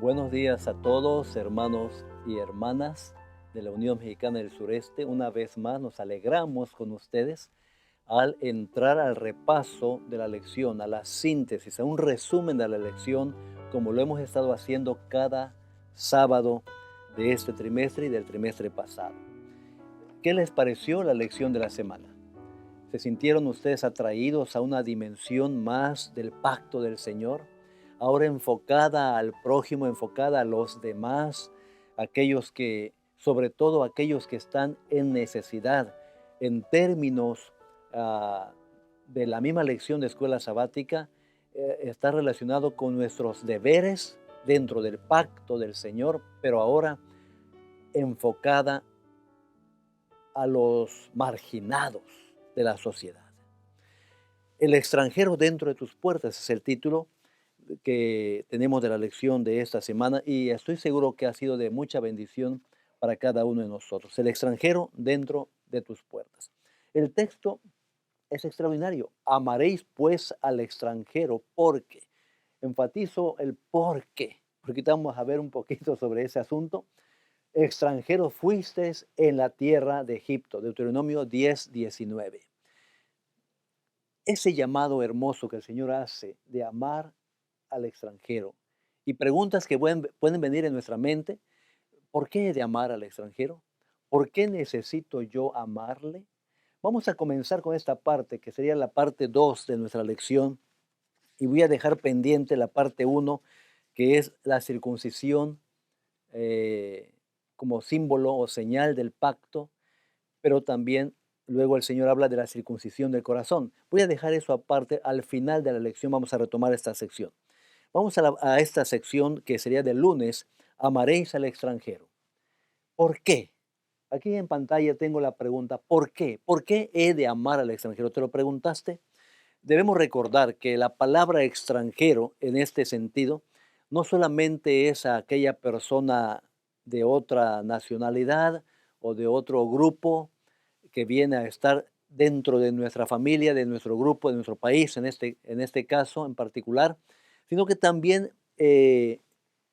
Buenos días a todos, hermanos y hermanas de la Unión Mexicana del Sureste. Una vez más nos alegramos con ustedes al entrar al repaso de la lección, a la síntesis, a un resumen de la lección, como lo hemos estado haciendo cada sábado de este trimestre y del trimestre pasado. ¿Qué les pareció la lección de la semana? ¿Se sintieron ustedes atraídos a una dimensión más del pacto del Señor? Ahora enfocada al prójimo, enfocada a los demás, aquellos que, sobre todo aquellos que están en necesidad, en términos de la misma lección de escuela sabática, está relacionado con nuestros deberes dentro del pacto del Señor, pero ahora enfocada a los marginados de la sociedad. El extranjero dentro de tus puertas es el título que tenemos de la lección de esta semana y estoy seguro que ha sido de mucha bendición para cada uno de nosotros. El extranjero dentro de tus puertas. El texto es extraordinario. Amaréis pues al extranjero porque. Enfatizo el por qué, porque vamos a ver un poquito sobre ese asunto. Extranjeros fuisteis en la tierra de Egipto, Deuteronomio 10:19. Ese llamado hermoso que el Señor hace de amar al extranjero y preguntas que pueden venir en nuestra mente. ¿Por qué he de amar al extranjero? ¿Por qué necesito yo amarle? Vamos a comenzar con esta parte, que sería la parte 2 de nuestra lección, y voy a dejar pendiente la parte uno, que es la circuncisión eh, como símbolo o señal del pacto, pero también luego el Señor habla de la circuncisión del corazón. Voy a dejar eso aparte, al final de la lección vamos a retomar esta sección. Vamos a esta sección que sería del lunes, amaréis al extranjero. ¿Por qué? Aquí en pantalla tengo la pregunta, ¿por qué? ¿Por qué he de amar al extranjero? ¿Te lo preguntaste? Debemos recordar que la palabra extranjero en este sentido no solamente es a aquella persona de otra nacionalidad o de otro grupo que viene a estar dentro de nuestra familia, de nuestro grupo, de nuestro país, en este caso en particular, sino que también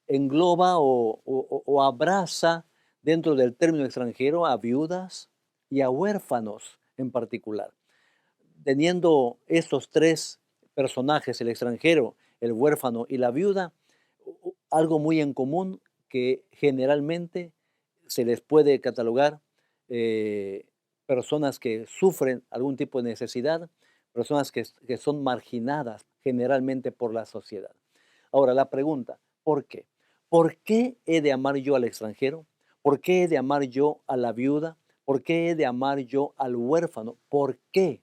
engloba o abraza dentro del término extranjero a viudas y a huérfanos en particular. Teniendo estos tres personajes, el extranjero, el huérfano y la viuda, algo muy en común que generalmente se les puede catalogar eh, personas que sufren algún tipo de necesidad, personas que son marginadas generalmente por la sociedad. Ahora, la pregunta, ¿por qué? ¿Por qué he de amar yo al extranjero? ¿Por qué he de amar yo a la viuda? ¿Por qué he de amar yo al huérfano? ¿Por qué?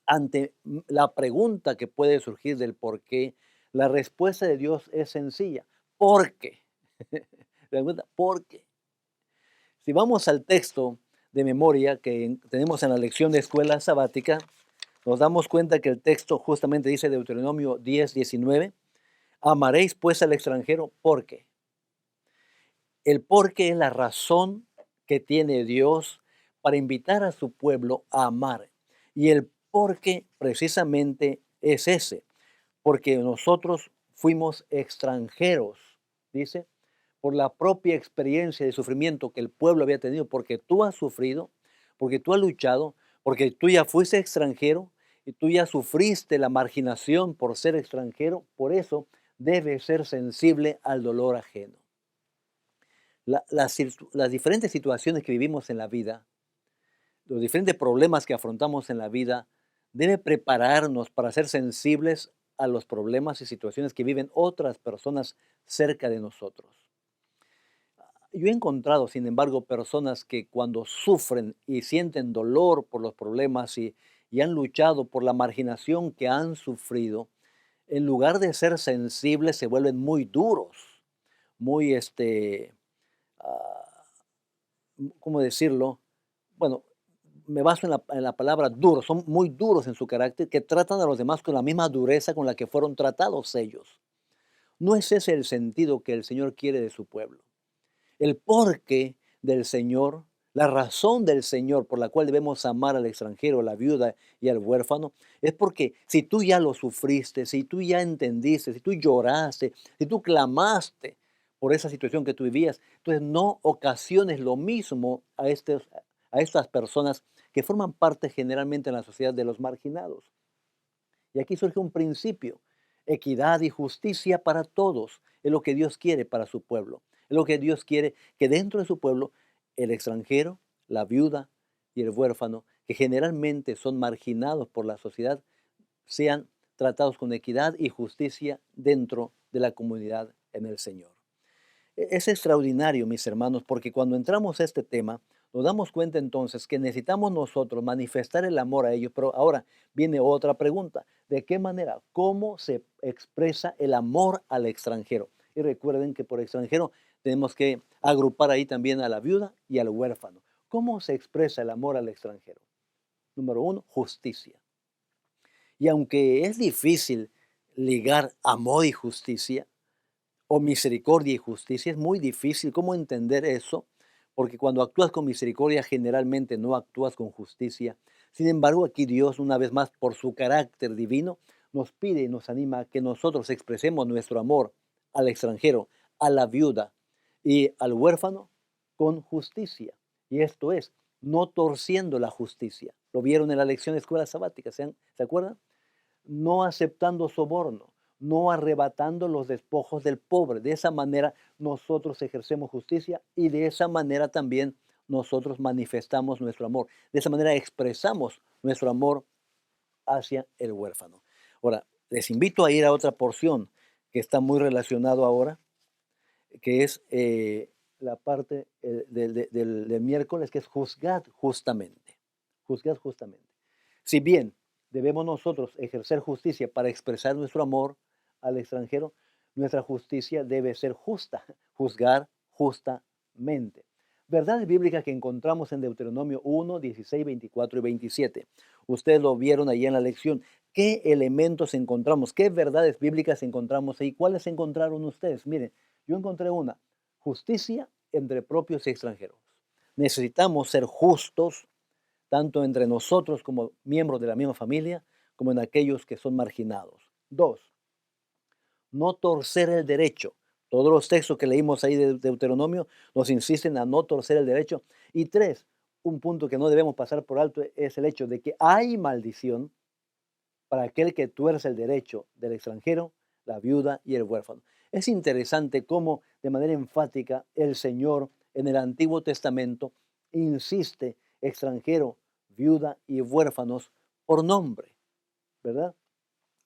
Ante la pregunta que puede surgir del por qué, la respuesta de Dios es sencilla. ¿Por qué? Pregunta, ¿por qué? Si vamos al texto de memoria que tenemos en la lección de escuela sabática, nos damos cuenta que el texto justamente dice Deuteronomio 10:19, amaréis pues al extranjero, ¿por qué? El por qué es la razón que tiene Dios para invitar a su pueblo a amar. Y el por qué precisamente es ese, porque nosotros fuimos extranjeros, dice, por la propia experiencia de sufrimiento que el pueblo había tenido, porque tú has sufrido, porque tú has luchado, porque tú ya fuiste extranjero y tú ya sufriste la marginación por ser extranjero, por eso debes ser sensible al dolor ajeno. Las diferentes situaciones que vivimos en la vida, los diferentes problemas que afrontamos en la vida, debe prepararnos para ser sensibles a los problemas y situaciones que viven otras personas cerca de nosotros. Yo he encontrado, sin embargo, personas que cuando sufren y sienten dolor por los problemas y han luchado por la marginación que han sufrido, en lugar de ser sensibles, se vuelven muy duros, muy, ah, ¿cómo decirlo? Bueno, me baso en la palabra duro, son muy duros en su carácter, que tratan a los demás con la misma dureza con la que fueron tratados ellos. No es ese el sentido que el Señor quiere de su pueblo. El porqué del Señor, la razón del Señor por la cual debemos amar al extranjero, a la viuda y al huérfano, es porque si tú ya lo sufriste, si tú ya entendiste, si tú lloraste, si tú clamaste por esa situación que tú vivías. Entonces, no ocasiones lo mismo a estas personas que forman parte generalmente en la sociedad de los marginados. Y aquí surge un principio: equidad y justicia para todos. Es lo que Dios quiere para su pueblo. Es lo que Dios quiere que dentro de su pueblo el extranjero, la viuda y el huérfano, que generalmente son marginados por la sociedad, sean tratados con equidad y justicia dentro de la comunidad en el Señor. Es extraordinario, mis hermanos, porque cuando entramos a este tema, nos damos cuenta entonces que necesitamos nosotros manifestar el amor a ellos. Pero ahora viene otra pregunta: ¿de qué manera? ¿Cómo se expresa el amor al extranjero? Y recuerden que por extranjero tenemos que agrupar ahí también a la viuda y al huérfano. ¿Cómo se expresa el amor al extranjero? Número uno, justicia. Y aunque es difícil ligar amor y justicia, o misericordia y justicia, es muy difícil cómo entender eso, porque cuando actúas con misericordia generalmente no actúas con justicia. Sin embargo, aquí Dios, una vez más, por su carácter divino, nos pide y nos anima a que nosotros expresemos nuestro amor al extranjero, a la viuda y al huérfano con justicia. Y esto es, no torciendo la justicia. Lo vieron en la lección de escuela sabática, ¿se acuerdan? No aceptando soborno, no arrebatando los despojos del pobre. De esa manera nosotros ejercemos justicia y de esa manera también nosotros manifestamos nuestro amor. De esa manera expresamos nuestro amor hacia el huérfano. Ahora, les invito a ir a otra porción que está muy relacionado ahora, que es la parte del miércoles, que es juzgad justamente. Juzgad justamente. Si bien debemos nosotros ejercer justicia para expresar nuestro amor al extranjero, nuestra justicia debe ser justa, juzgar justamente. Verdades bíblicas que encontramos en Deuteronomio 1, 16, 24 y 27. Ustedes lo vieron ahí en la lección. ¿Qué elementos encontramos? ¿Qué verdades bíblicas encontramos ahí? ¿Cuáles encontraron ustedes? Miren, yo encontré una: justicia entre propios y extranjeros. Necesitamos ser justos tanto entre nosotros como miembros de la misma familia, como en aquellos que son marginados. Dos, no torcer el derecho. Todos los textos que leímos ahí de Deuteronomio nos insisten a no torcer el derecho. Y tres, un punto que no debemos pasar por alto es el hecho de que hay maldición para aquel que tuerce el derecho del extranjero, la viuda y el huérfano. Es interesante cómo de manera enfática el Señor en el Antiguo Testamento insiste: extranjero, viuda y huérfanos por nombre, ¿verdad?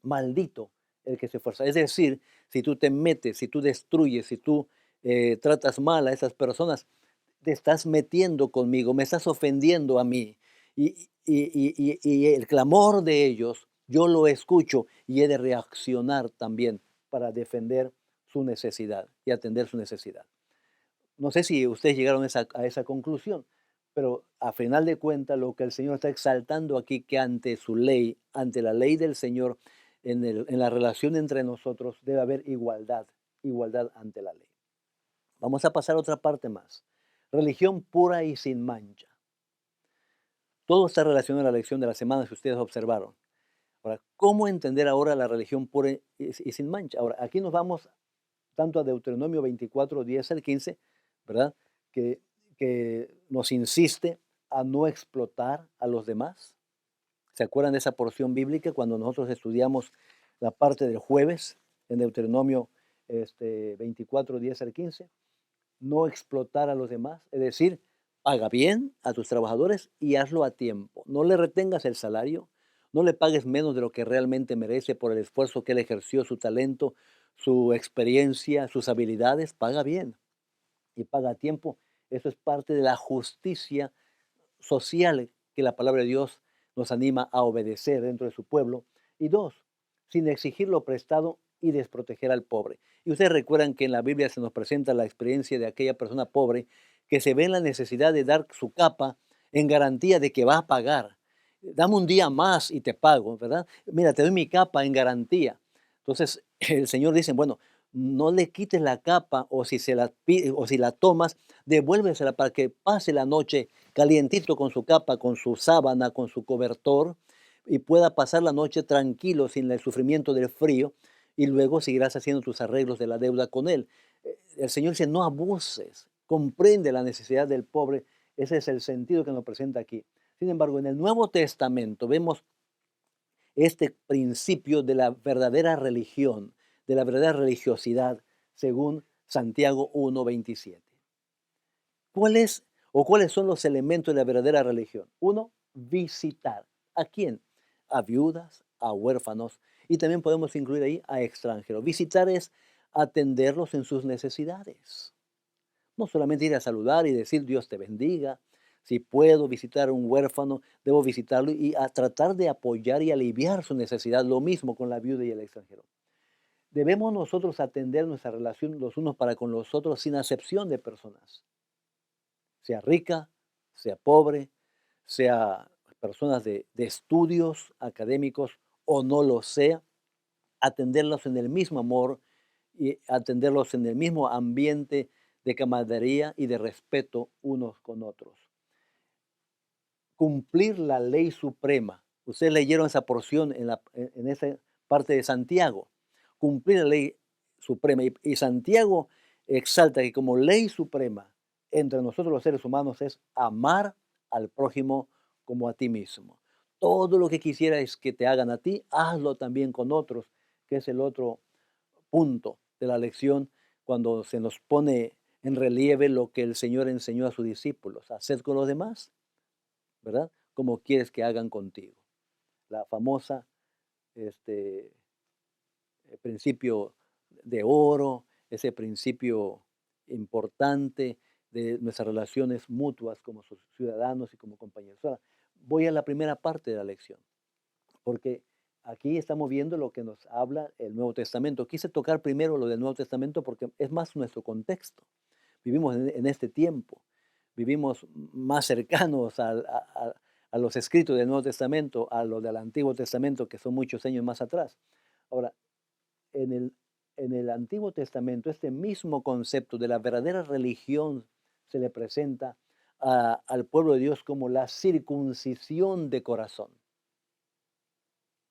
Maldito el que se esfuerza. Es decir, si tú te metes, si tú destruyes, si tú tratas mal a esas personas, te estás metiendo conmigo, me estás ofendiendo a mí. Y el clamor de ellos, yo lo escucho y he de reaccionar también para defender su necesidad y atender su necesidad. No sé si ustedes llegaron a esa conclusión, pero a final de cuentas lo que el Señor está exaltando aquí, que ante su ley, ante la ley del Señor, en la relación entre nosotros debe haber igualdad, igualdad ante la ley. Vamos a pasar a otra parte más. Religión pura y sin mancha. Todo está relacionado a la lección de la semana que ustedes observaron. Ahora, ¿cómo entender ahora la religión pura y sin mancha? Ahora, aquí nos vamos tanto a Deuteronomio 24, 10 al 15, ¿verdad? Que, que nos insiste a no explotar a los demás. ¿Se acuerdan de esa porción bíblica cuando nosotros estudiamos la parte del jueves en Deuteronomio 24, 10 al 15? No explotar a los demás, es decir, paga bien a tus trabajadores y hazlo a tiempo. No le retengas el salario, no le pagues menos de lo que realmente merece por el esfuerzo que él ejerció, su talento, su experiencia, sus habilidades. Paga bien y paga a tiempo. Eso es parte de la justicia social que la palabra de Dios nos anima a obedecer dentro de su pueblo. Y dos, sin exigir lo prestado y desproteger al pobre. Y ustedes recuerdan que en la Biblia se nos presenta la experiencia de aquella persona pobre que se ve en la necesidad de dar su capa en garantía de que va a pagar. Dame un día más y te pago, ¿verdad? Mira, te doy mi capa en garantía. Entonces el Señor dice, bueno, no le quites la capa, o si, o si la tomas, devuélvesela para que pase la noche calientito con su capa, con su sábana, con su cobertor, y pueda pasar la noche tranquilo sin el sufrimiento del frío, y luego seguirás haciendo tus arreglos de la deuda con él. El Señor dice, no abuses, comprende la necesidad del pobre. Ese es el sentido que nos presenta aquí. Sin embargo, en el Nuevo Testamento vemos este principio de la verdadera religión, de la verdadera religiosidad, según Santiago 1:27. ¿Cuáles o cuáles son los elementos de la verdadera religión? Uno, visitar. ¿A quién? A viudas, a huérfanos y también podemos incluir ahí a extranjeros. Visitar es atenderlos en sus necesidades. No solamente ir a saludar y decir Dios te bendiga. Si puedo visitar a un huérfano, debo visitarlo y a tratar de apoyar y aliviar su necesidad. Lo mismo con la viuda y el extranjero. Debemos nosotros atender nuestra relación los unos para con los otros sin acepción de personas, sea rica, sea pobre, sea personas de estudios académicos o no lo sea, atenderlos en el mismo amor y atenderlos en el mismo ambiente de camaradería y de respeto unos con otros. Cumplir la ley suprema. Ustedes leyeron esa porción en esa parte de Santiago. Cumplir la ley suprema. Y Santiago exalta que como ley suprema entre nosotros los seres humanos es amar al prójimo como a ti mismo. Todo lo que quisieras que te hagan a ti, hazlo también con otros, que es el otro punto de la lección cuando se nos pone en relieve lo que el Señor enseñó a sus discípulos. Haced con los demás, ¿verdad? Como quieres que hagan contigo. La famosa este, principio de oro, ese principio importante de nuestras relaciones mutuas como ciudadanos y como compañeros. Ahora, voy a la primera parte de la lección, porque aquí estamos viendo lo que nos habla el Nuevo Testamento. Quise tocar primero lo del Nuevo Testamento porque es más nuestro contexto. Vivimos en este tiempo, vivimos más cercanos a los escritos del Nuevo Testamento, a los del Antiguo Testamento, que son muchos años más atrás. Ahora, en el Antiguo Testamento, este mismo concepto de la verdadera religión se le presenta al pueblo de Dios como la circuncisión de corazón.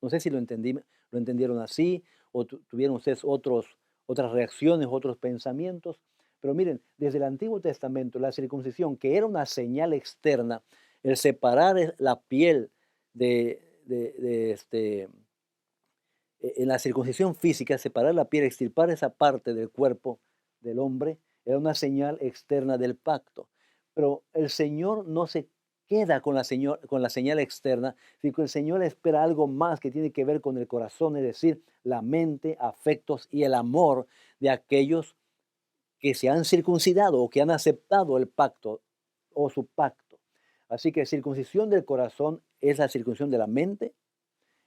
No sé si lo entendieron así o tuvieron ustedes otras reacciones, otros pensamientos. Pero miren, desde el Antiguo Testamento, la circuncisión, que era una señal externa, el separar la piel en la circuncisión física, separar la piel, extirpar esa parte del cuerpo del hombre, era una señal externa del pacto. Pero el Señor no se queda con la señal externa, sino que el Señor espera algo más que tiene que ver con el corazón, es decir, la mente, afectos y el amor de aquellos que se han circuncidado o que han aceptado el pacto o su pacto. Así que circuncisión del corazón es la circuncisión de la mente,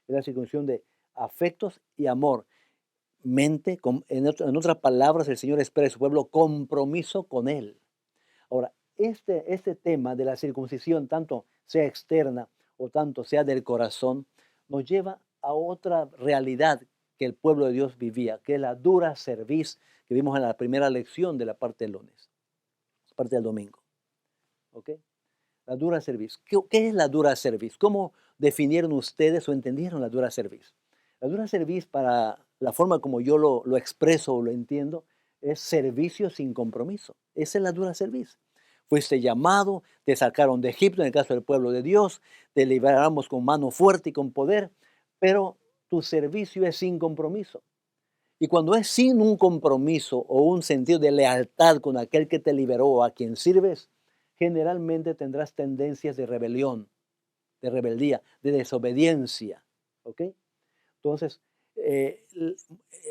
es la circuncisión de afectos y amor. Mente, en otras palabras, el Señor espera de su pueblo compromiso con Él. Ahora, este tema de la circuncisión, tanto sea externa o tanto sea del corazón, nos lleva a otra realidad que el pueblo de Dios vivía, que es la dura cerviz que vimos en la primera lección de la parte del lunes, parte del domingo. ¿Ok? La dura cerviz. ¿Qué es la dura cerviz? ¿Cómo definieron ustedes o entendieron la dura cerviz? La dura cerviz, para la forma como yo lo expreso o lo entiendo, es servicio sin compromiso. Esa es la dura cerviz. Fuiste llamado, te sacaron de Egipto, en el caso del pueblo de Dios, te liberamos con mano fuerte y con poder, pero tu servicio es sin compromiso. Y cuando es sin un compromiso o un sentido de lealtad con aquel que te liberó o a quien sirves, generalmente tendrás tendencias de rebelión, de rebeldía, de desobediencia. ¿Ok? Entonces,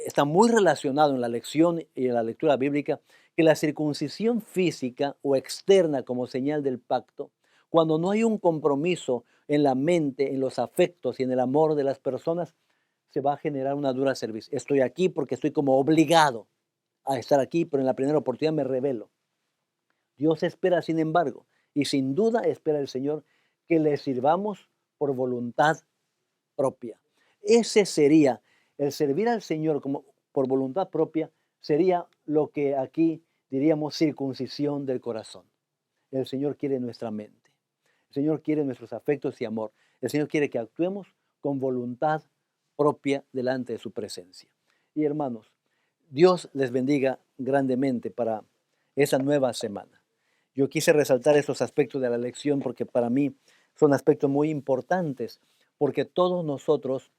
está muy relacionado en la lección y en la lectura bíblica que la circuncisión física o externa como señal del pacto, cuando no hay un compromiso en la mente, en los afectos y en el amor de las personas, se va a generar una dura servicio. Estoy aquí porque estoy como obligado a estar aquí, pero en la primera oportunidad me rebelo. Dios espera, sin embargo, y sin duda espera el Señor, que le sirvamos por voluntad propia. Ese sería, el servir al Señor como por voluntad propia, sería lo que aquí diríamos circuncisión del corazón. El Señor quiere nuestra mente. El Señor quiere nuestros afectos y amor. El Señor quiere que actuemos con voluntad propia delante de su presencia. Y hermanos, Dios les bendiga grandemente para esa nueva semana. Yo quise resaltar esos aspectos de la lección porque para mí son aspectos muy importantes, porque todos nosotros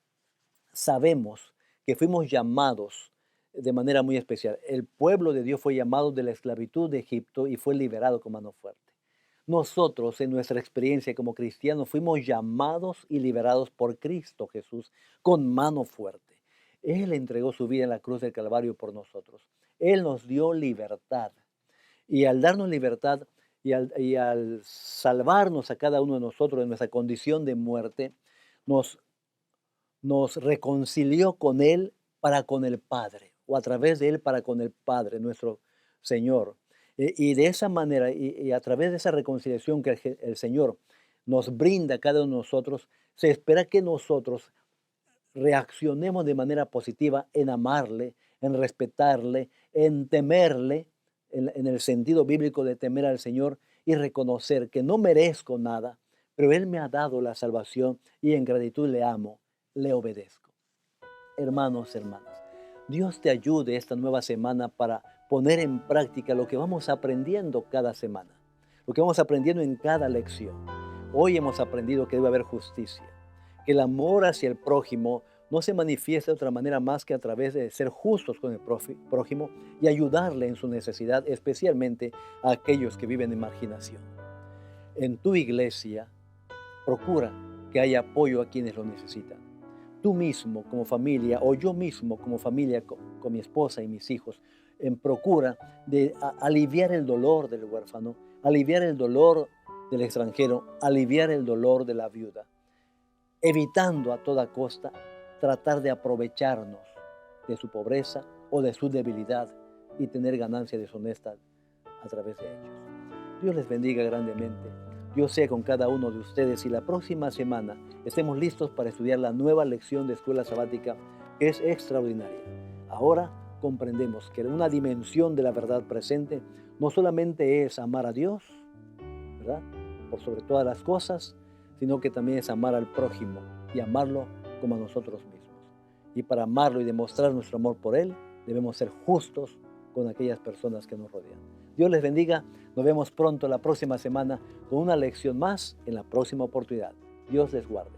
sabemos que fuimos llamados de manera muy especial. El pueblo de Dios fue llamado de la esclavitud de Egipto y fue liberado con mano fuerte. Nosotros, en nuestra experiencia como cristianos, fuimos llamados y liberados por Cristo Jesús con mano fuerte. Él entregó su vida en la cruz del Calvario por nosotros. Él nos dio libertad. Y al darnos libertad y al salvarnos a cada uno de nosotros de nuestra condición de muerte, nos nos reconcilió con Él para con el Padre, o a través de Él para con el Padre, nuestro Señor. Y de esa manera, y a través de esa reconciliación que el Señor nos brinda a cada uno de nosotros, se espera que nosotros reaccionemos de manera positiva en amarle, en respetarle, en temerle, en el sentido bíblico de temer al Señor y reconocer que no merezco nada, pero Él me ha dado la salvación y en gratitud le amo, le obedezco. Hermanos, hermanas, Dios te ayude esta nueva semana para poner en práctica lo que vamos aprendiendo cada semana, lo que vamos aprendiendo en cada lección. Hoy hemos aprendido que debe haber justicia, que el amor hacia el prójimo no se manifiesta de otra manera más que a través de ser justos con el prójimo y ayudarle en su necesidad, especialmente a aquellos que viven en marginación. En tu iglesia, procura que haya apoyo a quienes lo necesitan. Tú mismo como familia o yo mismo como familia con mi esposa y mis hijos, en procura de aliviar el dolor del huérfano, aliviar el dolor del extranjero, aliviar el dolor de la viuda, evitando a toda costa tratar de aprovecharnos de su pobreza o de su debilidad y tener ganancias deshonestas a través de ellos. Dios les bendiga grandemente. Dios sea con cada uno de ustedes y la próxima semana estemos listos para estudiar la nueva lección de escuela sabática que es extraordinaria. Ahora comprendemos que una dimensión de la verdad presente no solamente es amar a Dios, ¿verdad? Por sobre todas las cosas, sino que también es amar al prójimo y amarlo como a nosotros mismos. Y para amarlo y demostrar nuestro amor por Él, debemos ser justos con aquellas personas que nos rodean. Dios les bendiga. Nos vemos pronto la próxima semana con una lección más en la próxima oportunidad. Dios les guarde.